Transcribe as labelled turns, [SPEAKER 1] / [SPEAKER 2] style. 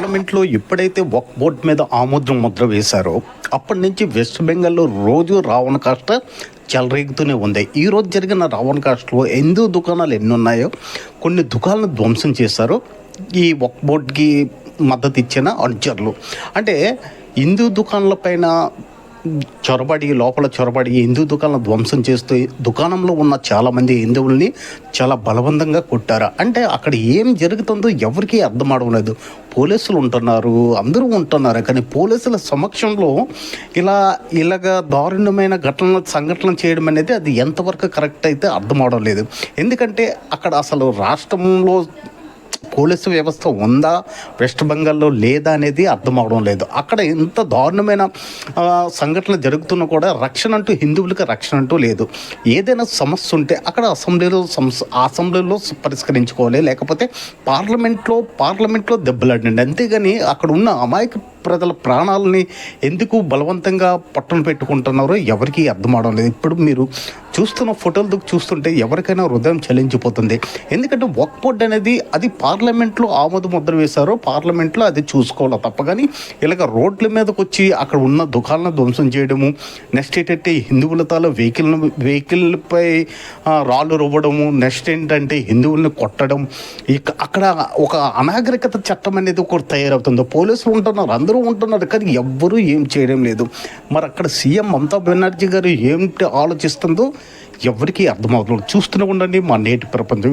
[SPEAKER 1] పార్లమెంట్లో ఎప్పుడైతే వక్ఫ్ బోర్డు మీద ఆమోదం ముద్ర వేశారో అప్పటి నుంచి వెస్ట్ బెంగాల్లో రోజు రావణ కాష్ట చెలరేగుతూనే ఉంది. ఈరోజు జరిగిన రావణ కాష్టలో హిందూ దుకాణాలు ఎన్ని ఉన్నాయో కొన్ని దుకాణాలను ధ్వంసం చేశారు ఈ వక్ఫ్ బోర్డుకి మద్దతు ఇచ్చిన అనుచరులు. అంటే హిందూ దుకాణాల పైన లోపల చొరబడి హిందూ దుకాణాలను ధ్వంసం చేస్తూ దుకాణంలో ఉన్న చాలామంది హిందువుల్ని చాలా బలవంతంగా కొట్టారు. అంటే అక్కడ ఏం జరుగుతుందో ఎవరికీ అర్థం అవడం లేదు. పోలీసులు ఉంటున్నారు, అందరూ ఉంటున్నారు, కానీ పోలీసుల సమక్షంలో ఇలాగ దారుణమైన సంఘటనలు చేయడం అనేది అది ఎంతవరకు కరెక్ట్ అయితే అర్థం అవడం లేదు. ఎందుకంటే అక్కడ అసలు రాష్ట్రంలో పోలీసు వ్యవస్థ ఉందా, వెస్ట్ బెంగాల్లో లేదా అనేది అర్థం అవడం లేదు. అక్కడ ఎంత దారుణమైన సంఘటనలు జరుగుతున్నా కూడా రక్షణ అంటూ హిందువులకి రక్షణ అంటూ లేదు. ఏదైనా సమస్య ఉంటే అక్కడ అసెంబ్లీలో పరిష్కరించుకోవాలి, లేకపోతే పార్లమెంట్లో దెబ్బలాడండి. అంతేగాని అక్కడ ఉన్న అమాయక ప్రజల ప్రాణాలని ఎందుకు బలవంతంగా పట్టున పెట్టుకుంటున్నారో ఎవరికీ అర్థం అవడం లేదు. ఇప్పుడు మీరు చూస్తున్న ఫోటోలు చూస్తుంటే ఎవరికైనా హృదయం చలించిపోతుంది. ఎందుకంటే వక్ఫ్ బోర్డు అనేది అది పార్లమెంట్లో ఆమోద ముద్ర వేశారో పార్లమెంట్లో అది చూసుకోవాలి తప్ప, కానీ ఇలాగ రోడ్ల మీదకి వచ్చి అక్కడ ఉన్న దుకాణాలను ధ్వంసం చేయడము, నెక్స్ట్ ఏంటంటే హిందువుల తాలూ వెహికల్పై రాళ్ళు రువ్వడము, నెక్స్ట్ ఏంటంటే హిందువుల్ని కొట్టడం, అక్కడ ఒక అనాగరికత చట్టం అనేది ఒకటి తయారవుతుంది. పోలీసులు ఉంటున్నారు, అందరూ ఉంటున్నారు, కానీ ఎవ్వరూ ఏం చేయడం లేదు. మరి అక్కడ సీఎం మమతా బెనర్జీ గారు ఏమిటి ఆలోచిస్తుందో ఎవరికీ అర్థమవుతుంది. చూస్తూనే ఉండండి మా నేటి ప్రపంచం.